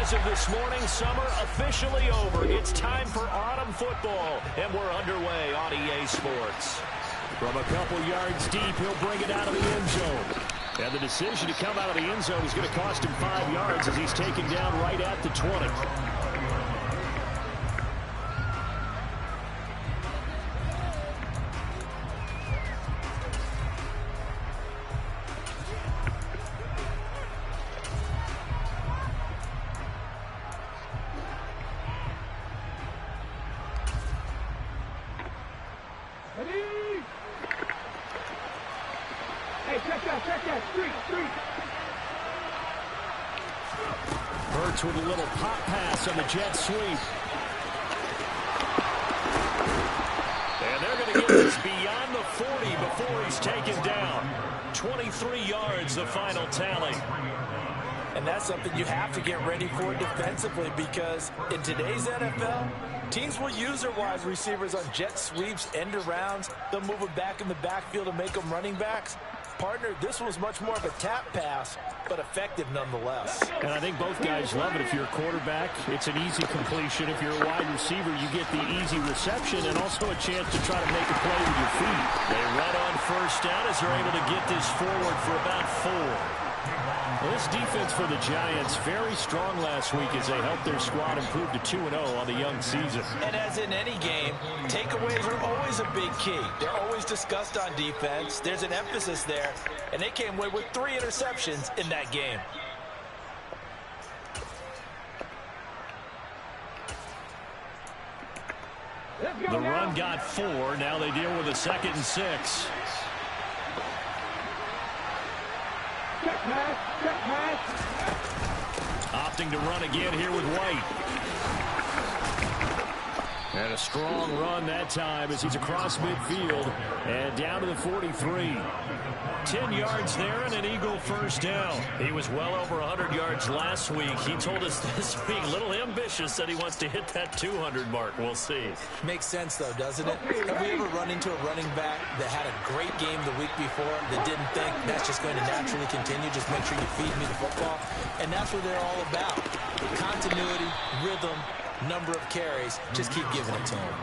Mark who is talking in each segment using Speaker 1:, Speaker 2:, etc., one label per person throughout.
Speaker 1: As of this morning, summer officially over. It's time for autumn football, and we're underway on EA Sports. From a couple yards deep, he'll bring it out of the end zone. And the decision to come out of the end zone is going to cost him 5 yards as he's taken down right at the 20. Hurts with a little pop pass on the jet sweep. And they're going to get this beyond the 40 before he's taken down. 23 yards, the final tally.
Speaker 2: And that's something you have to get ready for defensively, because in today's NFL, teams will use their wide receivers on jet sweeps, end arounds. They'll move it back in the backfield and make them running backs. Partner, this was much more of a tap pass, but effective nonetheless.
Speaker 1: And I think both guys love it. If you're a quarterback, it's an easy completion. If you're a wide receiver, you get the easy reception and also a chance to try to make a play with your feet. They run on first down as they're able to get this forward for about 4. Well, this defense for the Giants, very strong last week as they helped their squad improve to 2-0 on the young season.
Speaker 2: And as in any game, takeaways are always a big key. They're always discussed on defense. There's an emphasis there, and they came away with 3 interceptions in that game.
Speaker 1: The run got 4. Now they deal with a 2nd and 6. Opting to run again here with White. And a strong run that time as he's across midfield and down to the 43. 10 yards there and an Eagle first down. He was well over 100 yards last week. He told us this week, a little ambitious, that he wants to hit that 200 mark. We'll see.
Speaker 2: Makes sense, though, doesn't it? Have we ever run into a running back that had a great game the week before that didn't think that's just going to naturally continue? Just make sure you feed me the football. And that's what they're all about. Continuity, rhythm, number of carries. Just keep giving it to him.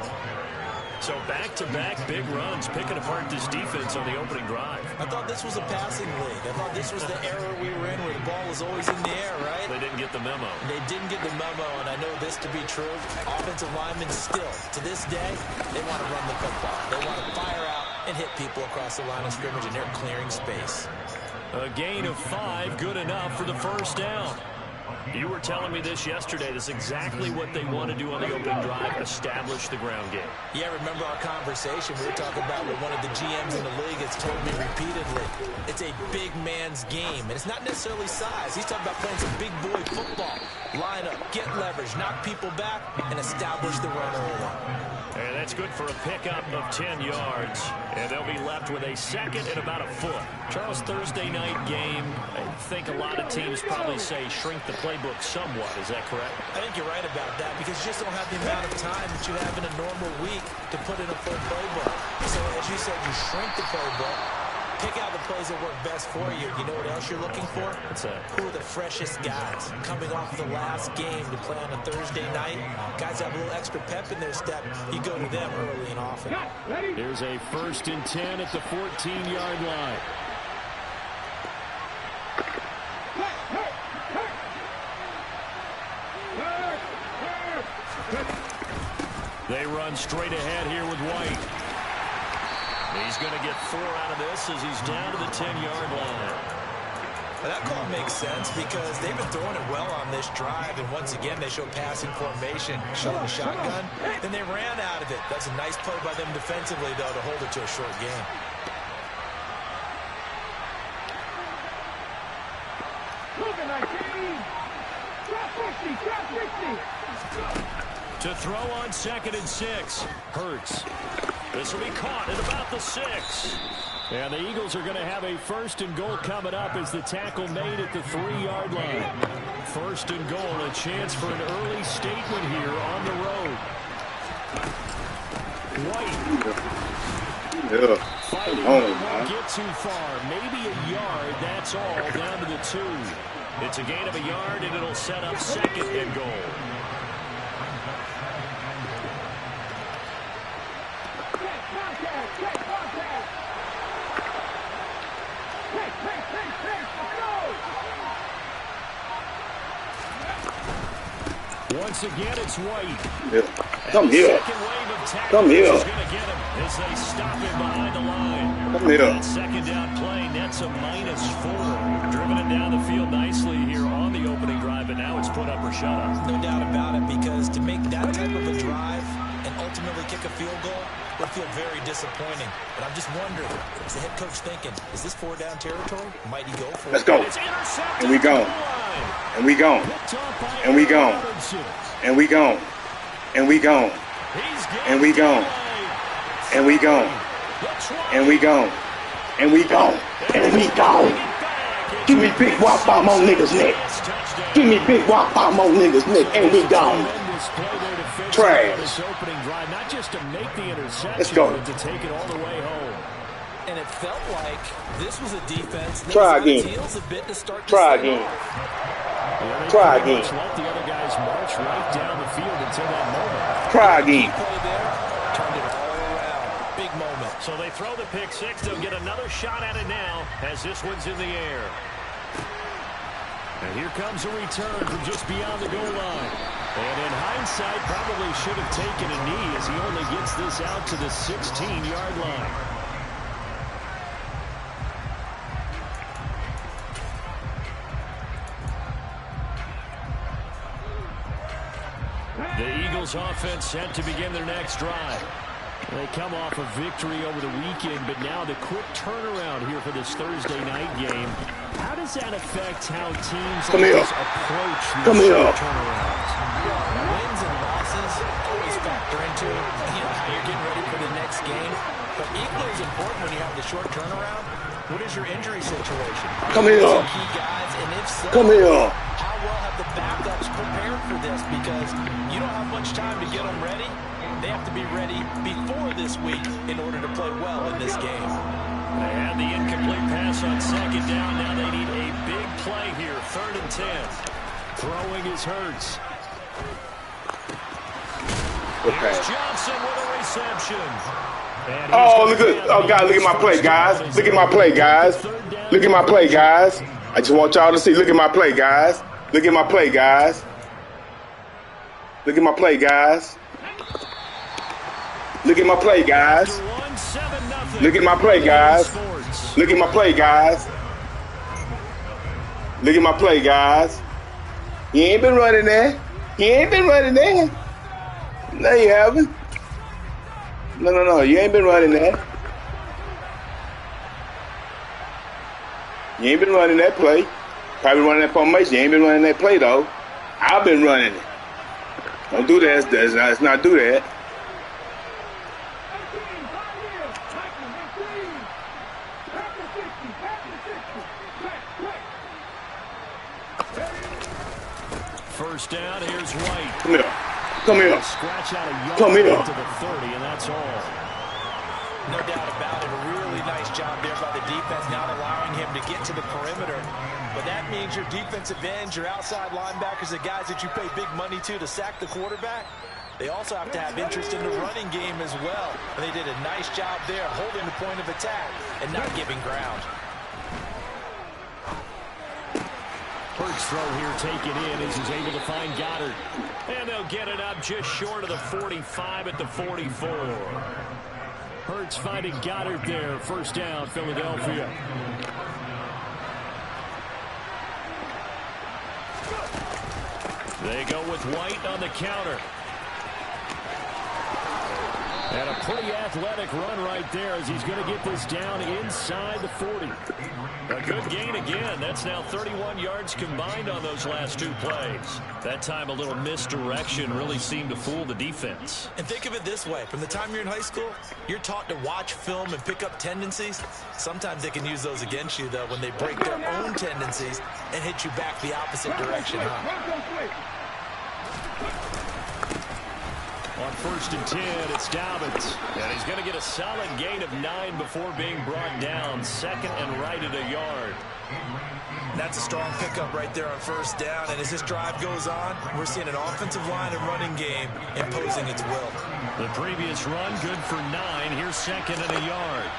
Speaker 1: So back-to-back big runs, picking apart this defense on the opening drive.
Speaker 2: I thought this was a passing league. I thought this was the era we were in where the ball was always in the air, right?
Speaker 1: They didn't get the memo.
Speaker 2: They didn't get the memo, and I know this to be true. Offensive linemen still, to this day, they want to run the football. They want to fire out and hit people across the line of scrimmage, and they're clearing space.
Speaker 1: A gain of 5, good enough for the first down. You were telling me this yesterday. This is exactly what they want to do on the opening drive, establish the ground game.
Speaker 2: Yeah, remember our conversation. We were talking about what one of the GMs in the league has told me repeatedly. It's a big man's game, and it's not necessarily size. He's talking about playing some big boy football. Line up, get leverage, knock people back, and establish the run early.
Speaker 1: And that's good for a pickup of 10 yards. And they'll be left with a 2nd and about a foot. Charles, Thursday night game, I think a lot of teams probably say shrink the playbook somewhat. Is that correct?
Speaker 2: I think you're right about that, because you just don't have the amount of time that you have in a normal week to put in a full playbook. So as you said, you shrink the playbook. Pick out the plays that work best for you. You know what else you're looking for?
Speaker 1: What's that?
Speaker 2: Who are the freshest guys coming off the last game to play on a Thursday night? Guys have a little extra pep in their step. You go to them early and often.
Speaker 1: Here's a 1st and 10 at the 14-yard line. They run straight ahead here with White. He's going to get 4 out of this as he's down to the 10-yard line.
Speaker 2: Now that call makes sense because they've been throwing it well on this drive, and once again they show passing formation, showing the shotgun, then they ran out of it. That's a nice play by them defensively, though, to hold it to a short game.
Speaker 1: To throw on 2nd and 6. Hurts. This will be caught at about the 6. And the Eagles are going to have a 1st and goal coming up as the tackle made at the 3-yard line. 1st and goal, a chance for an early statement here on the road. White.
Speaker 3: Yeah.
Speaker 1: Fighting, won't get too far. Maybe a yard, that's all, down to the 2. It's a gain of a yard, and it'll set up second and goal. Once again, it's White.
Speaker 3: Yeah. Come here. Come here.
Speaker 1: As they stop him behind the line.
Speaker 3: Come here.
Speaker 1: That second down play nets a -4. Driven it down the field nicely here on the opening drive, and now it's put up or shut up.
Speaker 2: No doubt about it, because to make that type of a drive and ultimately kick a field goal would feel very disappointing. But I'm just wondering, is the head coach thinking, is this 4-down territory? Might he go for it?
Speaker 3: Let's go. And we gone. And we gone. And we gone. And we gone. And we gone. And we gone. And we gone. And we gone. And we gone. And we gone. Give me big whop on my niggas' neck. Give me big whop on my niggas' neck. And we gone. Trash.
Speaker 1: Not just to make the interception,
Speaker 3: let's go.
Speaker 1: But to take it all the way home.
Speaker 2: And it felt like this was a defense that
Speaker 3: try
Speaker 2: was
Speaker 3: again.
Speaker 2: Heels a bit to start
Speaker 3: try again. Try again.
Speaker 1: Let the other guys march right down the field until that moment.
Speaker 3: Try again.
Speaker 2: Play there, turned it all around. Big moment.
Speaker 1: So they throw the pick six. They'll get another shot at it now as this one's in the air. And here comes a return from just beyond the goal line. And in hindsight, probably should have taken a knee as he only gets this out to the 16-yard line. The Eagles offense set to begin their next drive. They come off a victory over the weekend, but now the quick turnaround here for this Thursday night game. How does that affect how teams approach these turnarounds?
Speaker 2: Wins and losses always factor into how you're getting ready for the next game. But equally as important when you have the short turnaround, what is your injury situation?
Speaker 3: Come here.
Speaker 2: Key guys, and if so,
Speaker 3: come here.
Speaker 2: How well have the backups prepared for this? Because you don't have much time to get them ready. They have to be ready before this week in order to play well in this game.
Speaker 1: They had the incomplete pass on second down. Now they need a big play here. 3rd and 10. Throwing is Hurts. Here's Johnson with a reception.
Speaker 3: Oh, look at, oh God, look at my play, guys. Look at my play, guys. Look at my play, guys. I just want y'all to see. Look at my play, guys. Look at my play, guys. Look at my play, guys. Look at my play, guys. Look at my play, guys. Look at my play, guys. Look at my play, guys. He ain't been running there. He ain't been running there. No, you haven't. No. You ain't been running that. You ain't been running that play. Probably running that formation. You ain't been running that play, though. I've been running it. Don't do that. Let's not do that.
Speaker 1: First down, here's White.
Speaker 3: Come here. Come here.
Speaker 1: Scratch out a yard
Speaker 3: Come here.
Speaker 1: to the 30, and that's all.
Speaker 2: No doubt about it. A really nice job there by the defense, not allowing him to get to the perimeter. But that means your defensive ends, your outside linebackers, the guys that you pay big money to sack the quarterback, they also have to have interest in the running game as well. And they did a nice job there holding the point of attack and not giving ground.
Speaker 1: Hurts throw here taken in as he's able to find Goddard. And they'll get it up just short of the 45 at the 44. Hurts finding Goddard there. First down, Philadelphia. They go with White on the counter. And a pretty athletic run right there as he's going to get this down inside the 40. A good gain again. That's now 31 yards combined on those last two plays. That time a little misdirection really seemed to fool the defense.
Speaker 2: And think of it this way. From the time you're in high school, you're taught to watch film and pick up tendencies. Sometimes they can use those against you, though, when they break their own tendencies and hit you back the opposite direction.
Speaker 1: On 1st and 10, it's Dobbins. And he's going to get a solid gain of 9 before being brought down. Second and right at a yard.
Speaker 2: That's a strong pickup right there on 1st down. And as this drive goes on, we're seeing an offensive line and running game imposing its will.
Speaker 1: The previous run, good for 9. Here's 2nd and a yard.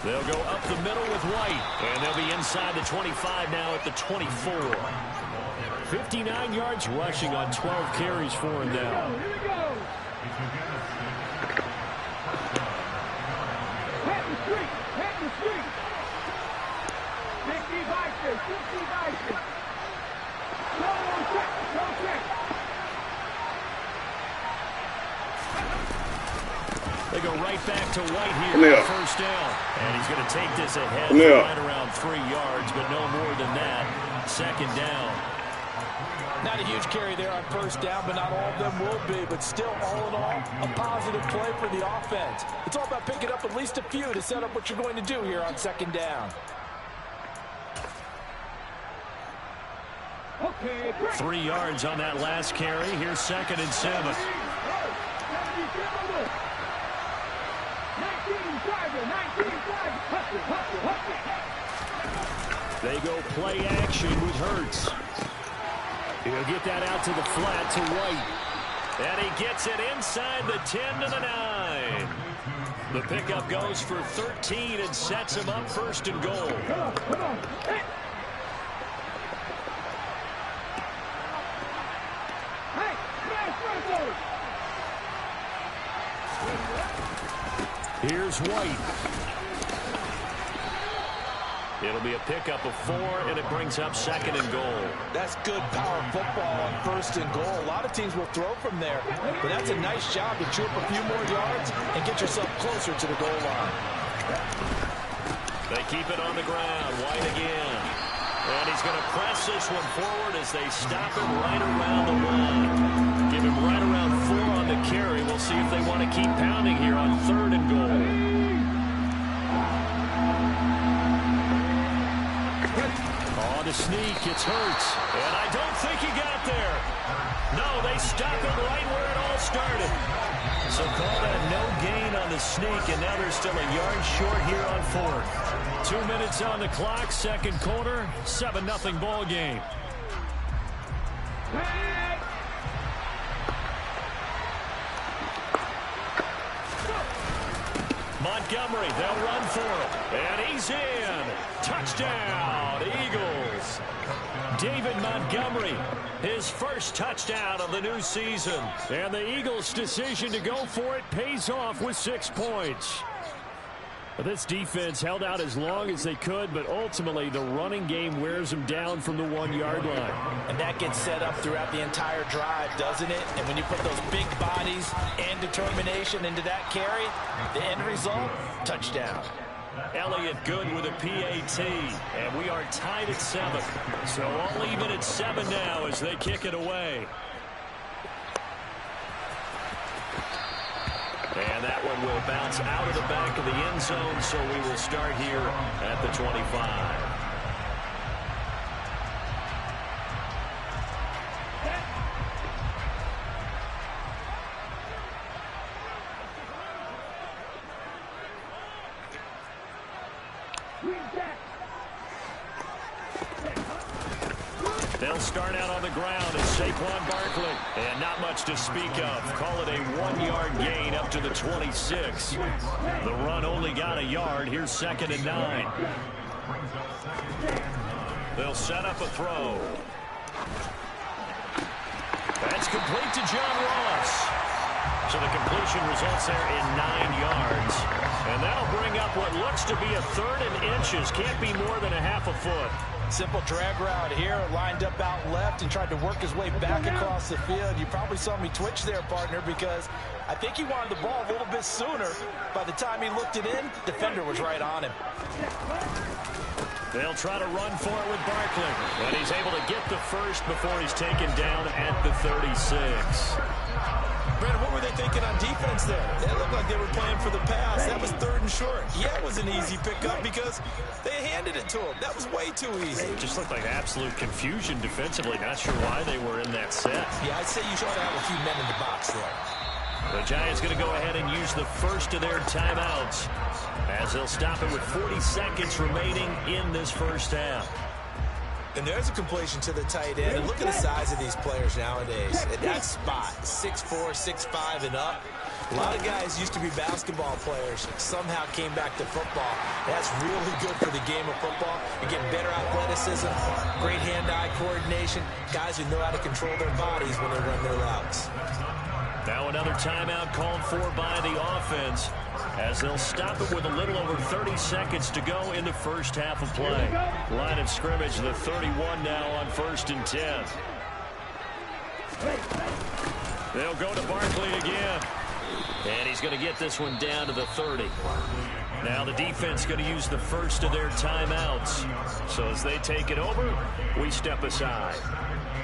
Speaker 1: They'll go up the middle with White, and they'll be inside the 25 now at the 24. 59 yards rushing on 12 carries for him now.
Speaker 4: Here we go. Hit the street. Hit the street. 60 bicycle. 60 bicycle. No check. No check.
Speaker 1: They go right back to White here on 1st down. And he's going to take this ahead right around 3 yards, but no more than that. 2nd down.
Speaker 2: Not a huge carry there on 1st down, but not all of them will be. But still, all in all, a positive play for the offense. It's all about picking up at least a few to set up what you're going to do here on 2nd down.
Speaker 4: Okay,
Speaker 1: 3 yards on that last carry. Here's 2nd and 7. They go play action with Hurts. He'll get that out to the flat to White. And he gets it inside the 10 to the 9. The pickup goes for 13 and sets him up 1st and goal.
Speaker 4: Come on. Hey.
Speaker 1: Here's White. It'll be a pickup of 4, and it brings up 2nd and goal.
Speaker 2: That's good power football on 1st and goal. A lot of teams will throw from there, but that's a nice job to chew up a few more yards and get yourself closer to the goal line.
Speaker 1: They keep it on the ground. White again. And he's going to press this one forward as they stop him right around the line. Give him right around 4 on the carry. We'll see if they want to keep pounding here on 3rd and goal. On the sneak, it's Hurts. And I don't think he got there. No, they stop him right where it all started. So call that no gain on the sneak, and now they're still a yard short here on 4th. 2 minutes on the clock, 2nd quarter, 7-0 ball game. Montgomery, they'll run for him. And he's in. Touchdown, Eagles. David Montgomery, his first touchdown of the new season. And the Eagles' decision to go for it pays off with 6 points. But this defense held out as long as they could, but ultimately the running game wears them down from the 1-yard line.
Speaker 2: And that gets set up throughout the entire drive, doesn't it? And when you put those big bodies and determination into that carry, the end result, touchdown.
Speaker 1: Elliott good with a PAT, and we are tied at 7. So all even at 7 now as they kick it away. And that one will bounce out of the back of the end zone, so we will start here at the 25. They'll start out on the ground as Saquon Barkley. And not much to speak of. Call it a 1-yard gain up to the 26. The run only got a yard. Here's 2nd and 9. They'll set up a throw. That's complete to John Ross. So the completion results there in 9 yards. And that'll bring up what looks to be a 3rd and inches. Can't be more than a half a foot.
Speaker 2: Simple drag route here, lined up out left and tried to work his way back across the field. You probably saw me twitch there, partner, because I think he wanted the ball a little bit sooner. By the time he looked it in, defender was right on him.
Speaker 1: They'll try to run for it with Barkley. And he's able to get the first before he's taken down at the 36.
Speaker 2: Brandon, what were they thinking on defense there? They looked like they were playing for the pass. That was 3rd and short. Yeah, it was an easy pickup because they handed it to him. That was way too easy.
Speaker 1: It just looked like absolute confusion defensively. Not sure why they were in that set.
Speaker 2: Yeah, I'd say you should have a few men in the box there.
Speaker 1: The Giants going to go ahead and use the first of their timeouts as they'll stop it with 40 seconds remaining in this first half.
Speaker 2: And there's a completion to the tight end. And look at the size of these players nowadays. At that spot, 6'4", 6'5", and up. A lot of guys used to be basketball players, somehow came back to football. That's really good for the game of football. You're getting better athleticism, great hand-eye coordination, guys who know how to control their bodies when they run their routes.
Speaker 1: Now another timeout called for by the offense as they'll stop it with a little over 30 seconds to go in the first half of play. Line of scrimmage, the 31 now on 1st and 10. They'll go to Barkley again. And he's going to get this one down to the 30. Now the defense going to use the first of their timeouts. So as they take it over, we step aside.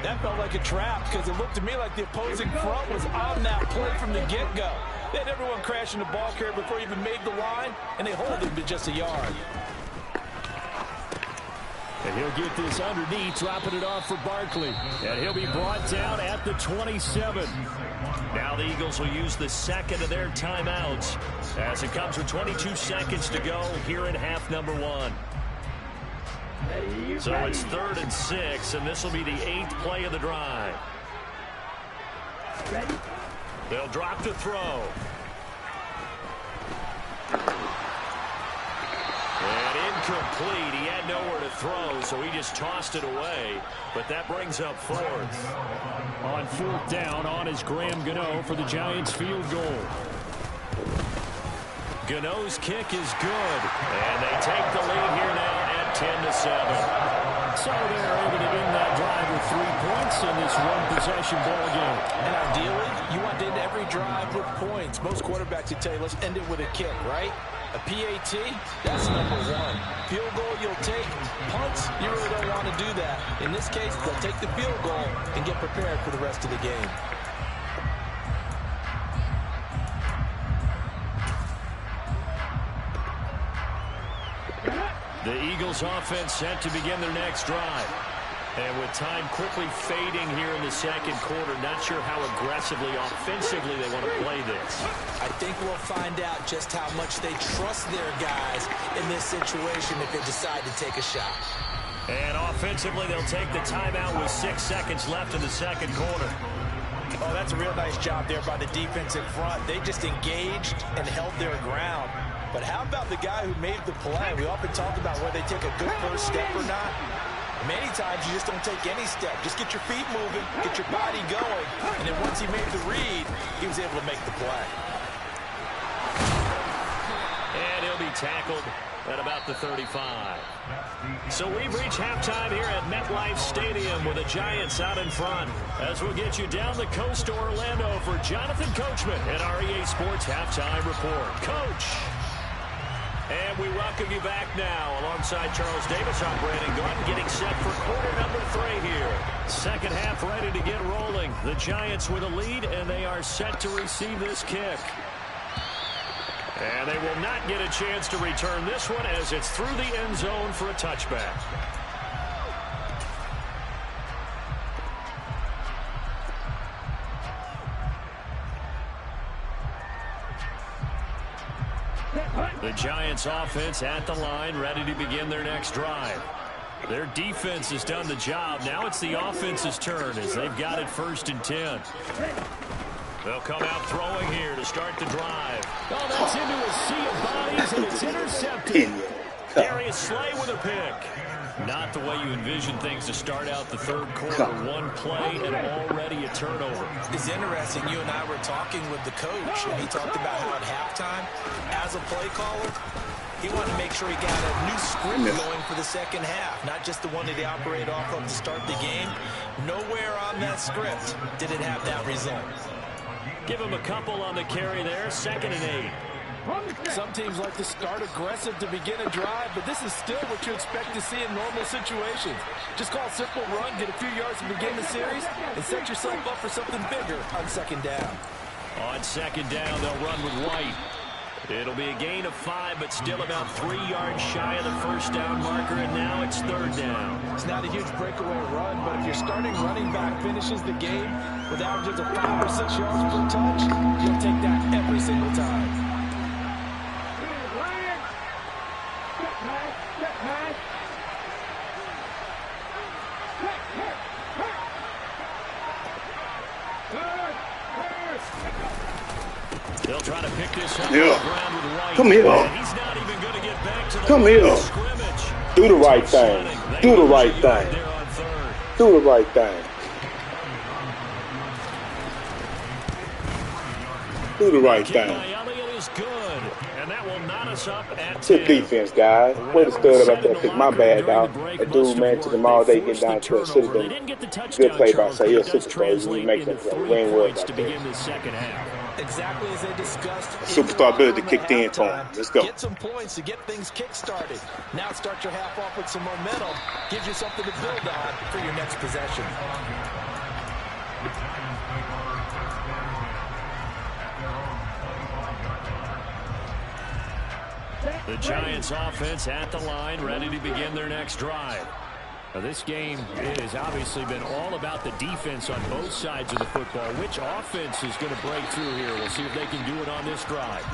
Speaker 2: That felt like a trap because it looked to me like the opposing front was on that play from the get-go. They had everyone crashing the ball carrier before he even made the line, and they hold him to just a yard.
Speaker 1: And he'll get this underneath, dropping it off for Barkley. And he'll be brought down at the 27. Now the Eagles will use the second of their timeouts as it comes with 22 seconds to go here in half number 1. So it's 3rd and 6, and this will be the 8th play of the drive. They'll drop to throw. And incomplete. He had nowhere to throw, so he just tossed it away. But that brings up 4th. On 4th down, on is Graham Gano for the Giants field goal. Gano's kick is good. And they take the lead here now at 10-7. So they're able to end that drive with 3 points in this one-possession ball game.
Speaker 2: And ideally, you want to end every drive with points. Most quarterbacks would tell you, let's end it with a kick, right? A PAT, that's number 1. Field goal you'll take. Punts, you really don't want to do that. In this case, they'll take the field goal and get prepared for the rest of the game.
Speaker 1: The Eagles offense set to begin their next drive. And with time quickly fading here in the second quarter, not sure how aggressively, offensively they want to play this.
Speaker 2: I think we'll find out just how much they trust their guys in this situation if they decide to take a shot.
Speaker 1: And offensively, they'll take the timeout with 6 seconds left in the second quarter.
Speaker 2: Oh, that's a real nice job there by the defense in front. They just engaged and held their ground. But how about the guy who made the play? We often talk about whether they take a good first step or not. Many times you just don't take any step. Just get your feet moving, get your body going, and then once he made the read, he was able to make the play.
Speaker 1: And he'll be tackled at about the 35. So we've reached halftime here at MetLife Stadium with the Giants out in front. As we'll get you down the coast to Orlando for Jonathan Coachman at our EA Sports Halftime Report. Coach! And we welcome you back now alongside Charles Davis. I'm Brandon Gaudin getting set for quarter number 3 here. Second half ready to get rolling. The Giants with a lead, and they are set to receive this kick. And they will not get a chance to return this one as it's through the end zone for a touchback. The Giants offense at the line, ready to begin their next drive. Their defense has done the job. Now it's the offense's turn as they've got it 1st and 10. They'll come out throwing here to start the drive. Oh, that's into a sea of bodies, and it's intercepted. Darius Slay with a pick. Not the way you envision things to start out the third quarter. One play and already a turnover.
Speaker 2: It's interesting. You and I were talking with the coach, and he talked about how at halftime, as a play caller, he wanted to make sure he got a new script going for the second half, not just the one that he operated off of to start the game. Nowhere on that script did it have that result.
Speaker 1: Give him a couple on the carry there, 2nd and 8.
Speaker 2: Some teams like to start aggressive to begin a drive, but this is still what you expect to see in normal situations. Just call a simple run, get a few yards to begin the series, and set yourself up for something bigger on 2nd down.
Speaker 1: On second down, they'll run with White. It'll be a gain of 5, but still about 3 yards shy of the first down marker, and now it's third down.
Speaker 2: It's not a huge breakaway run, but if your starting running back finishes the game with averages of 5 or 6 yards per touch, you'll take that every single time.
Speaker 1: They'll try to pick this up.
Speaker 3: Yeah. Come here.
Speaker 1: He's not even going to get back to the
Speaker 3: Come here.
Speaker 1: scrimmage.
Speaker 3: Do the right thing. Do the right thing. Do the right thing. Do the right thing.
Speaker 1: Is good, and that will knot us up at
Speaker 3: Good defense, guys. Way to stud up after I picked my bad, dog. That dude, man, took him all day getting down to it. Should have been good play by say. He'll superstar. We make that play. We ain't worried about that.
Speaker 2: Exactly as they discussed.
Speaker 3: Superstar ability kicked in for him. Let's go.
Speaker 2: Get some points to get things kick-started. Now start your half off with some momentum. Gives you something to build on for your next possession.
Speaker 1: The Giants offense at the line, ready to begin their next drive. Now, this game has obviously been all about the defense on both sides of the football. Which offense is going to break through here? We'll see if they can do it on this drive.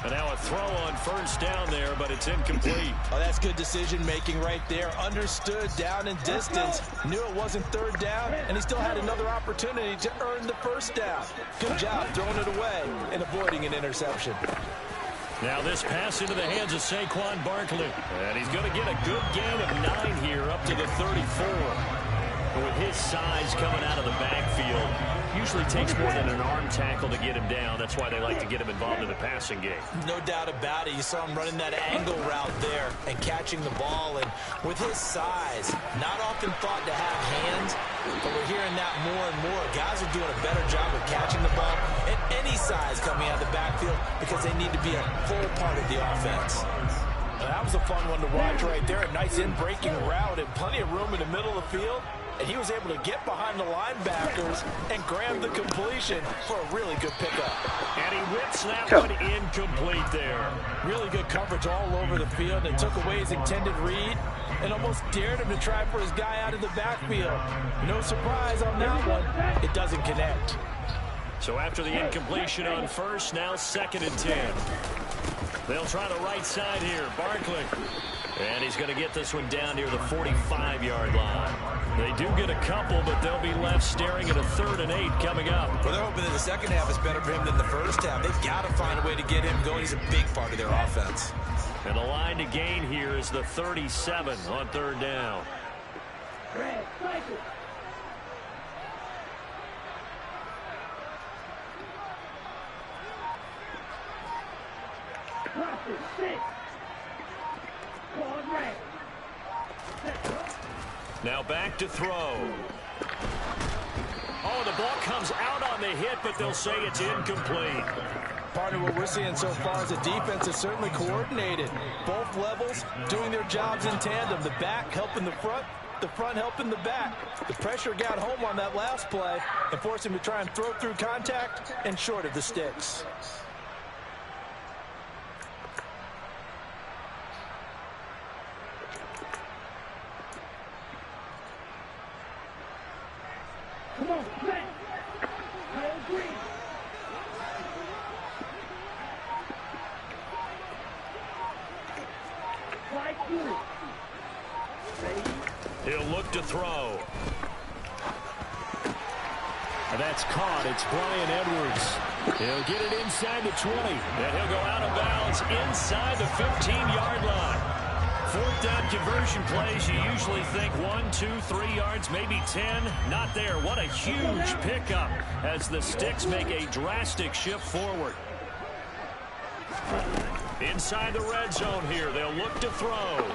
Speaker 1: And now a throw on first down there, but it's incomplete.
Speaker 2: Oh, that's good decision-making right there. Understood down and distance. Knew it wasn't third down, and he still had another opportunity to earn the first down. Good job throwing it away and avoiding an interception.
Speaker 1: Now this pass into the hands of Saquon Barkley. And he's going to get a good gain of 9 here up to the 34. But with his size coming out of the backfield, usually takes more than an arm tackle to get him down. That's why they like to get him involved in the passing game.
Speaker 2: No doubt about it. You saw him running that angle route there and catching the ball. And with his size, not often thought to have hands, but we're hearing that more and more. Guys are doing a better job of catching the ball at any size coming out of the backfield because they need to be a full part of the offense. Well, that was a fun one to watch right there. A nice in-breaking route and plenty of room in the middle of the field. And he was able to get behind the linebackers and grab the completion for a really good pickup.
Speaker 1: And he whips that one incomplete there.
Speaker 2: Really good coverage all over the field. They took away his intended read and almost dared him to try for his guy out of the backfield. No surprise on that one. It doesn't connect.
Speaker 1: So after the incompletion on first, now 2nd and 10. They'll try the right side here. Barkley. And he's going to get this one down near the 45-yard line. They do get a couple, but they'll be left staring at a 3rd and 8 coming up.
Speaker 2: Well, they're hoping that the second half is better for him than the first half. They've got to find a way to get him going. He's a big part of their offense.
Speaker 1: And the line to gain here is the 37 on 3rd down. Now back to throw. Oh, the ball comes out on the hit, but they'll say it's incomplete.
Speaker 2: Partner, what we're seeing so far is the defense is certainly coordinated. Both levels doing their jobs in tandem. The back helping the front helping the back. The pressure got home on that last play and forced him to try and throw through contact and short of the sticks.
Speaker 4: Come on, play. Green.
Speaker 1: He'll look to throw. That's caught. It's Bryan Edwards. He'll get it inside the 20. Then he'll go out of bounds inside the 15-yard line. 4th down conversion plays, you usually think 1, 2, 3 yards, maybe 10. Not there. What a huge pickup as the Sticks make a drastic shift forward. Inside the red zone here, they'll look to throw.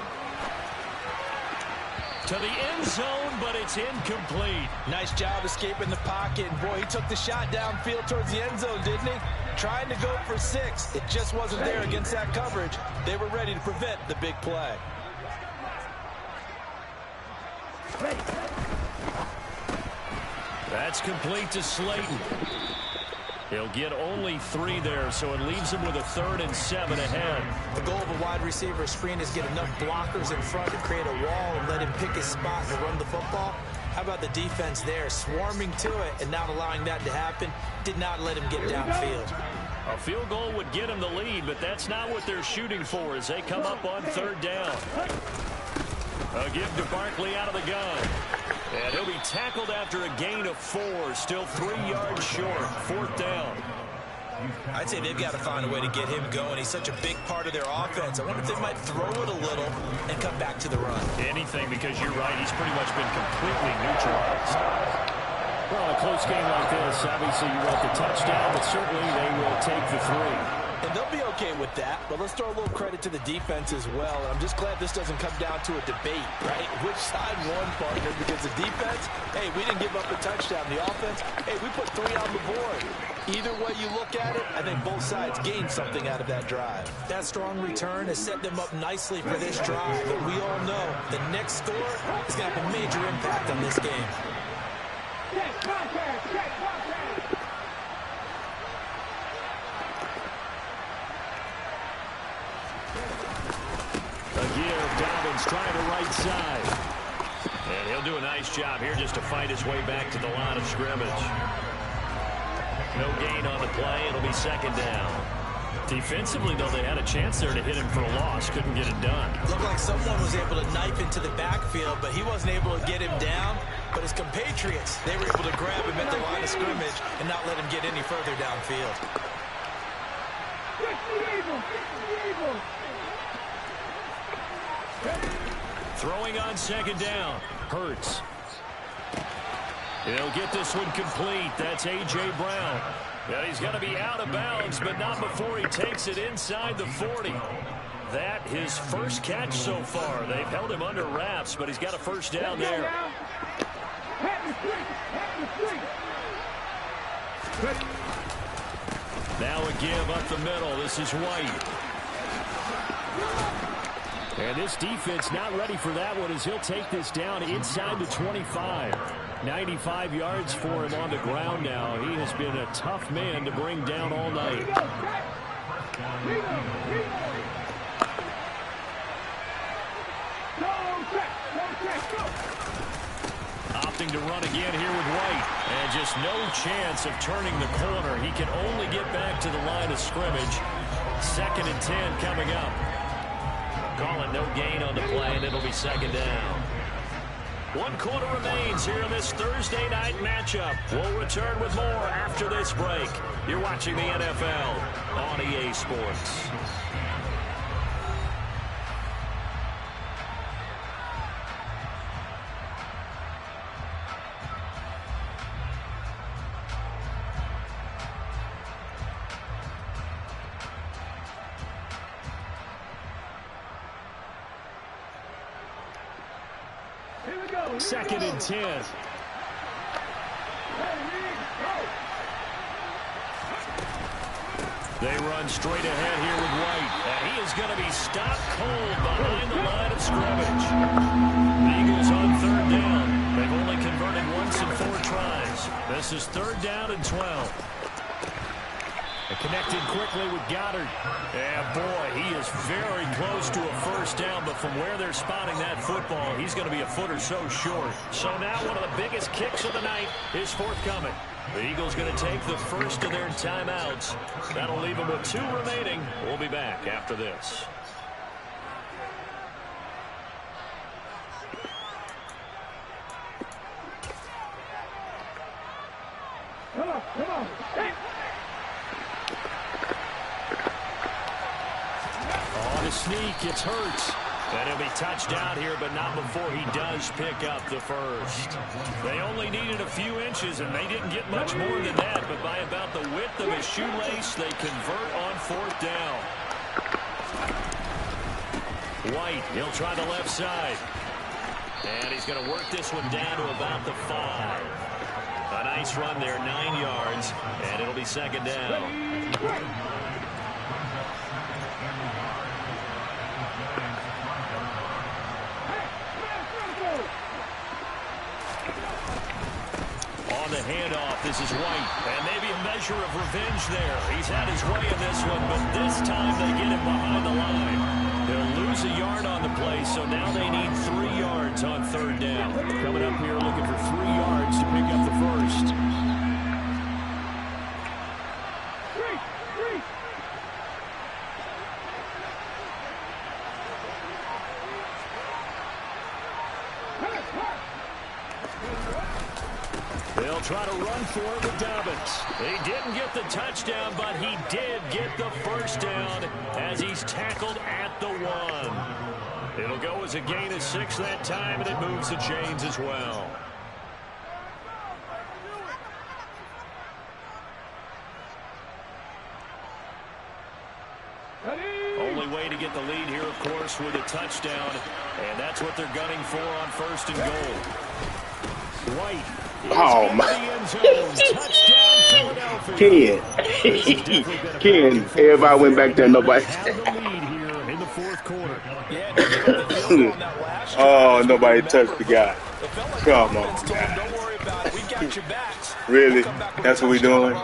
Speaker 1: To the end zone, but it's incomplete.
Speaker 2: Nice job escaping the pocket. And boy, he took the shot downfield towards the end zone, didn't he? Trying to go for 6. It just wasn't there against that coverage. They were ready to prevent the big play.
Speaker 1: That's complete to Slayton. He'll get only 3 there, so it leaves him with a 3rd and 7 ahead.
Speaker 2: The goal of a wide receiver screen is get enough blockers in front to create a wall and let him pick his spot to run the football. How about the defense there, swarming to it and not allowing that to happen? Did not let him get downfield.
Speaker 1: A field goal would get him the lead, but that's not what they're shooting for as they come up on 3rd down. A give to Barkley out of the gun. And he'll be tackled after a gain of 4, still 3 yards short, 4th down.
Speaker 2: I'd say they've got to find a way to get him going. He's such a big part of their offense. I wonder if they might throw it a little and come back to the run.
Speaker 1: Anything, because you're right, he's pretty much been completely neutralized. Well, in a close game like this, obviously you want the touchdown, but certainly they will take the 3.
Speaker 2: And they'll be okay with that, but let's throw a little credit to the defense as well. I'm just glad this doesn't come down to a debate, right? Which side won, partner? Because the defense, hey, we didn't give up a touchdown. The offense, hey, we put 3 on the board. Either way you look at it, I think both sides gained something out of that drive. That strong return has set them up nicely for this drive, but we all know the next score is going to have a major impact on this game.
Speaker 4: Check contact, check contact.
Speaker 1: Dobbins trying the right side. And he'll do a nice job here just to fight his way back to the line of scrimmage. No gain on the play. It'll be 2nd down. Defensively, though, they had a chance there to hit him for a loss. Couldn't get it done.
Speaker 2: Looked like someone was able to knife into the backfield, but he wasn't able to get him down. But his compatriots, they were able to grab him at the line of scrimmage and not let him get any further downfield.
Speaker 4: Fix the Eagles, fix the Eagles.
Speaker 1: Throwing on 2nd down. Hurts. He'll get this one complete. That's A.J. Brown. And he's going to be out of bounds, but not before he takes it inside the 40. That his first catch so far. They've held him under wraps, but he's got a 1st down there. Now a give up the middle. This is White. And this defense not ready for that one as he'll take this down inside the 25. 95 yards for him on the ground now. He has been a tough man to bring down all night. Opting to run again here with White. And just no chance of turning the corner. He can only get back to the line of scrimmage. 2nd and 10 coming up. Calling no gain on the play, and it'll be 2nd down. 1 quarter remains here in this Thursday night matchup. We'll return with more after this break. You're watching the NFL on EA Sports.
Speaker 4: Here we go.
Speaker 1: 2nd and 10. They run straight ahead here with White. And he is going to be stopped cold behind the line of scrimmage. The Eagles on 3rd down. They've only converted once in 4 tries. This is 3rd down and 12. Connected quickly with Goddard. And boy, he is very close to a 1st down, but from where they're spotting that football, he's going to be a foot or so short. So now one of the biggest kicks of the night is forthcoming. The Eagles going to take the first of their timeouts. That'll leave them with 2 remaining. We'll be back after this.
Speaker 4: Come on, come on. Hey.
Speaker 1: On a sneak, it's Hurts. And he'll be touched down here, but not before he does pick up the first. They only needed a few inches, and they didn't get much more than that. But by about the width of his shoelace, they convert on 4th down. White, he'll try the left side. And he's going to work this one down to about the 5. A nice run there, 9 yards, and it'll be 2nd down. on the handoff. This is White. And maybe a measure of revenge there. He's had his way in this one, but this time they get him behind the line. They'll lose a yard on the play, so now they need 3 yards on third down. Coming up here looking for 3 yards to pick up the first. They'll try to run for it with Dobbins. He didn't get the touchdown, but he did get the first down as he's tackled at the 1. It'll go as a gain of 6 that time, and it moves the chains as well. Only way to get the lead here, of course, with a touchdown, and that's what they're gunning for on first and goal. White.
Speaker 3: Oh, my. Ken, everybody went back there, nobody. Oh, nobody touched the guy. Come on, guys. Really? That's what we doing?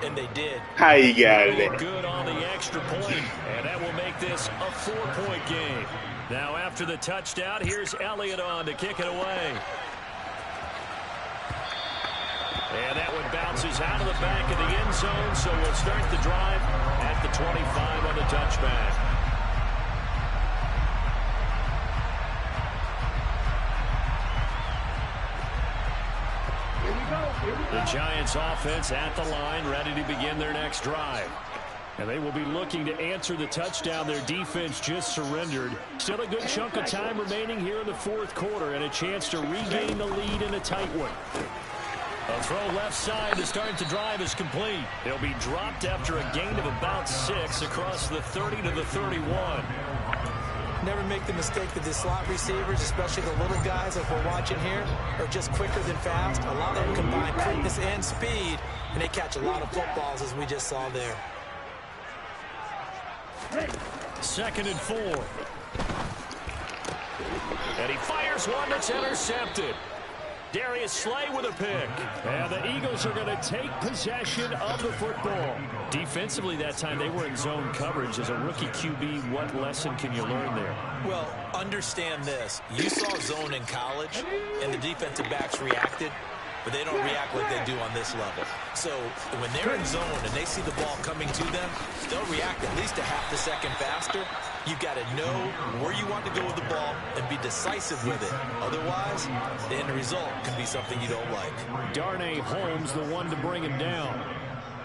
Speaker 2: And they did.
Speaker 3: How you got it?
Speaker 1: Good on the extra point, and that will make this a 4-point game. Now, after the touchdown, here's Elliott on to kick it away. And that one bounces out of the back of the end zone, so we'll start the drive at the 25 on the touchback. The Giants offense at the line, ready to begin their next drive. And they will be looking to answer the touchdown their defense just surrendered. Still a good chunk of time remaining here in the fourth quarter and a chance to regain the lead in a tight one. A throw left side to start the drive is complete. He'll be dropped after a gain of about 6 across the 30 to the 31.
Speaker 2: Never make the mistake that the slot receivers, especially the little guys like we're watching here, are just quicker than fast. A lot of them combine quickness and speed, and they catch a lot of footballs, as we just saw there.
Speaker 1: 2nd and 4. And he fires one that's intercepted. Darius Slay with a pick. And the Eagles are going to take possession of the football. Defensively that time, they were in zone coverage. As a rookie QB, what lesson can you learn there?
Speaker 2: Well, understand this. You saw zone in college, and the defensive backs reacted, but they don't react like they do on this level. So when they're in zone and they see the ball coming to them, they'll react at least a half a second faster. You've got to know where you want to go with the ball and be decisive with it. Otherwise, the end result can be something you don't like.
Speaker 1: Darnay Holmes, the one to bring him down.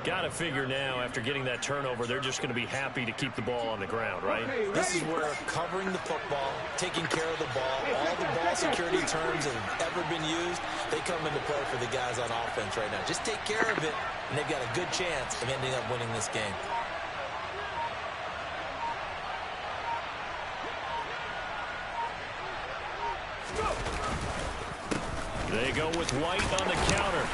Speaker 1: Got to figure now, after getting that turnover, they're just going to be happy to keep the ball on the ground, right?
Speaker 2: This is where covering the football, taking care of the ball, all the ball security terms that have ever been used, they come into play for the guys on offense right now. Just take care of it, and they've got a good chance of ending up winning this game.
Speaker 1: They go with White on the counter.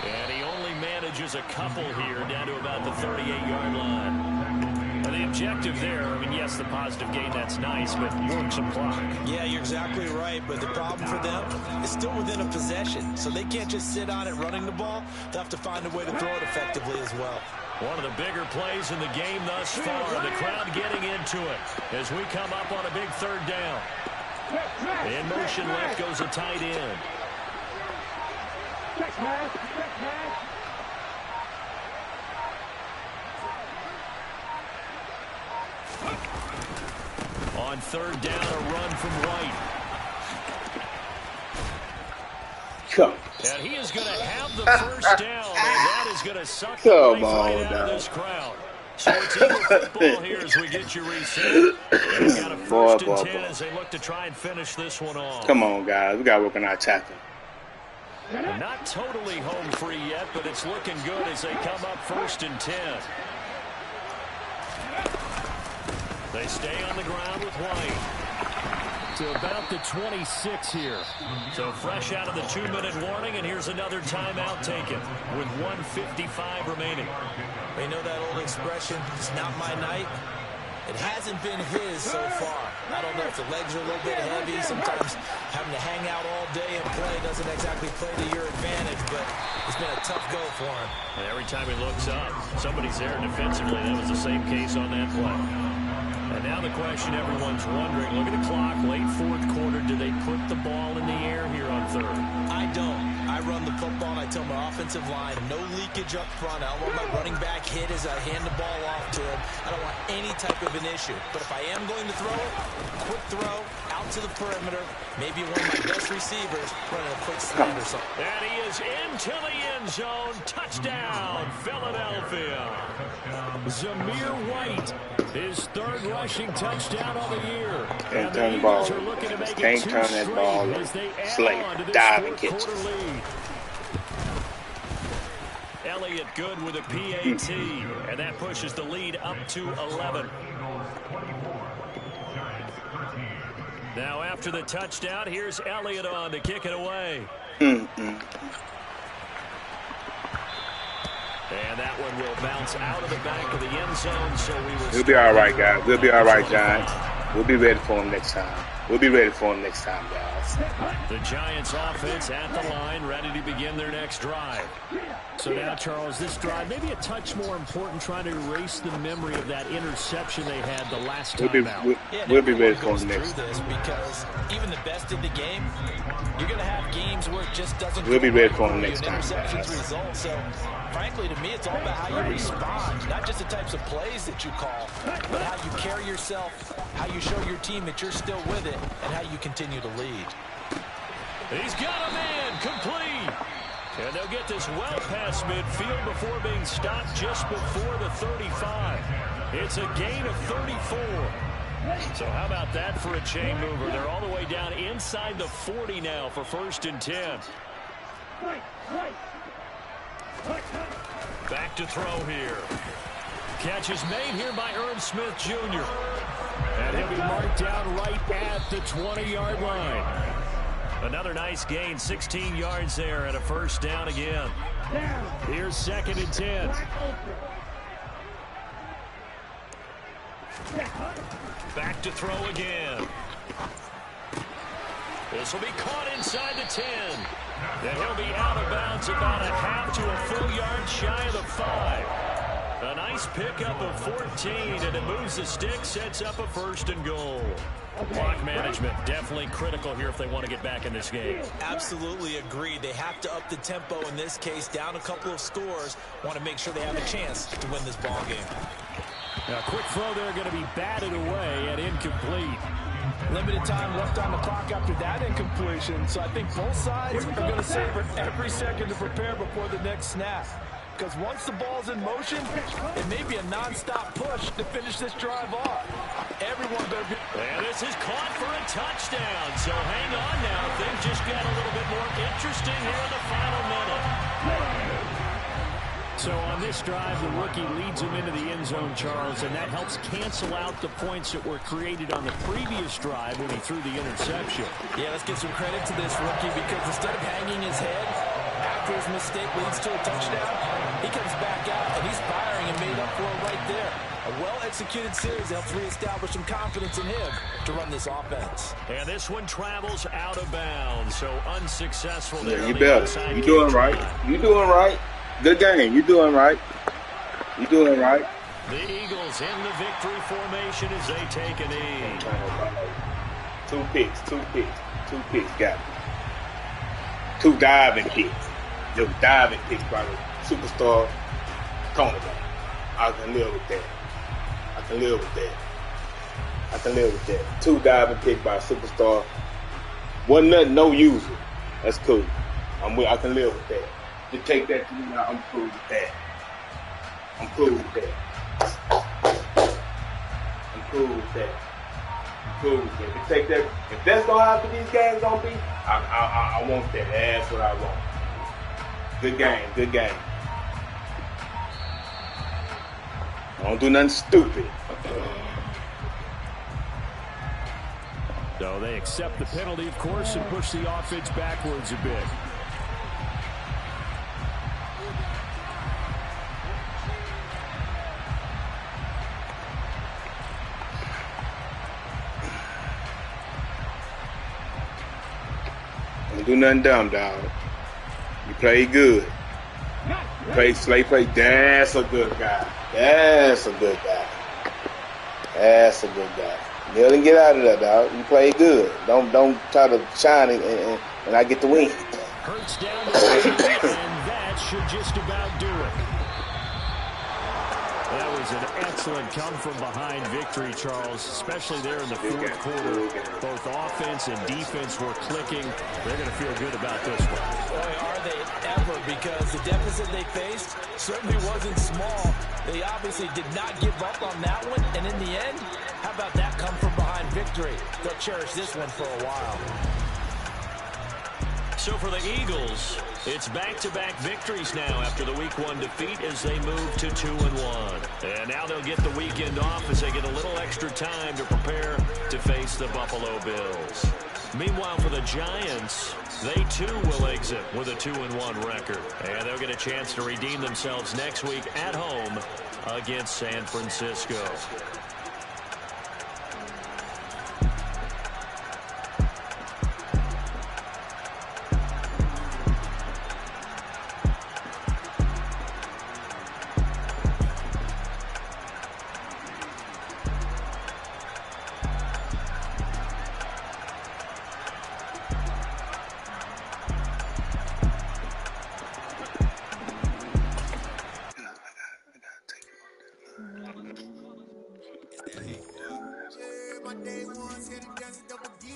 Speaker 1: And he only manages a couple here down to about the 38-yard line. And the objective there, I mean, yes, the positive gain, that's nice, but work some clock.
Speaker 2: Yeah, you're exactly right. But the problem for them is still within a possession. So they can't just sit on it running the ball. They'll have to find a way to throw it effectively as well.
Speaker 1: One of the bigger plays in the game thus far. The crowd getting into it as we come up on a big third down. In motion left goes a tight end.
Speaker 4: Check pass, check pass.
Speaker 1: On third down, a run from White.
Speaker 3: Come.
Speaker 1: And he is going to have the first down, and that is going to suck the life right out of this crowd. So it's Eagle football here as we get you reset. They've got a first and 10 as they look to try and finish this one off.
Speaker 3: Come on, guys. We got to work on our tackling.
Speaker 1: Not totally home free yet, but it's looking good as they come up 1st and 10. They stay on the ground with White to about the 26 here. So fresh out of the 2-minute warning, and here's another timeout taken with 1:55 remaining.
Speaker 2: You know that old expression, it's not my night? It hasn't been his so far. I don't know if the legs are a little bit heavy. Sometimes having to hang out all day and play doesn't exactly play to your advantage, but it's been a tough go for him.
Speaker 1: And every time he looks up, somebody's there defensively. That was the same case on that play. And now the question everyone's wondering, look at the clock, late fourth quarter. Do they put the ball in the air here on third?
Speaker 2: I don't. I run the football, and I tell my offensive line, no leakage up front. I don't want my running back hit as I hand the ball off to him. I don't want any type of an issue. But if I am going to throw it, quick throw, out to the perimeter, maybe one of my best receivers running a quick slant or something.
Speaker 1: And he is into the end zone. Touchdown, Philadelphia. Zamir White, his third rushing touchdown of the year.
Speaker 3: Can't turn the ball. Can't turn that ball. Slay, dive and catch it.
Speaker 1: Elliott good with a PAT, and that pushes the lead up to 11. Now after the touchdown, here's Elliott on to kick it away. And that one will bounce out of the back of the end zone. So
Speaker 3: we'll be all right, guys. We'll be all right, Giants. We'll be ready for him next time. We'll be ready for him next time, guys.
Speaker 1: The Giants offense at the line, ready to begin their next drive. So now, Charles, this drive maybe a touch more important, trying to erase the memory of that interception they had the last time out.
Speaker 3: We'll be ready for him next time.
Speaker 2: This because even the best in the game, you're going to have games where it just doesn't.
Speaker 3: We'll be ready for him next time.
Speaker 2: Interceptions result. So, frankly, to me, it's all about how you respond, not just the types of plays that you call, but how you carry yourself, how you show your team that you're still with it, and how you continue to lead.
Speaker 1: He's got a man complete. And they'll get this well past midfield before being stopped just before the 35. It's a gain of 34. So how about that for a chain mover? They're all the way down inside the 40 now for 1st and 10. Back to throw here. Catch is made here by Irv Smith Jr. And he'll be marked down right at the 20-yard line. Another nice gain, 16 yards there, and a 1st down again. Here's 2nd and 10. Back to throw again. This will be caught inside the 10. And he'll be out of bounds about a half to a full yard shy of the 5. A nice pickup of 14, and it moves the stick, sets up a 1st and goal. Clock management definitely critical here if they want to get back in this game.
Speaker 2: Absolutely agree. They have to up the tempo in this case, down a couple of scores. Want to make sure they have a chance to win this ball game.
Speaker 1: Now, quick throw there going to be batted away and incomplete.
Speaker 2: Limited time left on the clock after that incompletion, so I think both sides are going to savor every second to prepare before the next snap. Because once the ball's in motion, it may be a non-stop push to finish this drive off. Everyone better be...
Speaker 1: And this is caught for a touchdown. So hang on now. Things just got a little bit more interesting here in the final minute. So on this drive, the rookie leads him into the end zone, Charles, and that helps cancel out the points that were created on the previous drive when he threw the interception.
Speaker 2: Yeah, let's give some credit to this rookie because instead of hanging his head after his mistake leads to a touchdown, he comes back out, and he's firing and made up for it right there. A well-executed series helps reestablish some confidence in him to run this offense.
Speaker 1: And this one travels out of bounds, so unsuccessful there.
Speaker 3: Yeah, you better. You're doing right. You're doing right. Good game. You're doing right. You're doing right.
Speaker 1: The Eagles in the victory formation as they take a knee.
Speaker 3: 2 picks. 2 picks. Got it. 2 diving kicks. Yo, diving kicks by the superstar cornerback. I can live with that. I can live with that. 2 diving kicks by a superstar. Wasn't nothing, no user. That's cool. I can live with that. To take that to me now, I'm cool with that. To take that, if that's gonna happen, these games gonna be, I want that. That's what I want. Good game. Don't do nothing stupid.
Speaker 1: So they accept the penalty, of course, and push the offense backwards a bit.
Speaker 3: Don't do nothing dumb, dog. You play good. Slay play. That's a good guy. That's a good guy. That's a good guy. Kneel and get out of there, dog. You play good. Don't try to shine and I get the win.
Speaker 1: Hurts down the field, and that should just about do it. That was an excellent come-from-behind victory, Charles, especially there in the fourth quarter. Both offense and defense were clicking. They're going to feel good about this one.
Speaker 2: Boy, are they ever, because the deficit they faced certainly wasn't small. They obviously did not give up on that one, and in the end, how about that come-from-behind victory? They'll cherish this one for a while.
Speaker 1: So for the Eagles, it's back-to-back victories now after the Week 1 defeat as they move to 2-1. And now they'll get the weekend off as they get a little extra time to prepare to face the Buffalo Bills. Meanwhile, for the Giants, they too will exit with a 2-1 record. And they'll get a chance to redeem themselves next week at home against San Francisco.
Speaker 5: My day ones hit it, does it double D.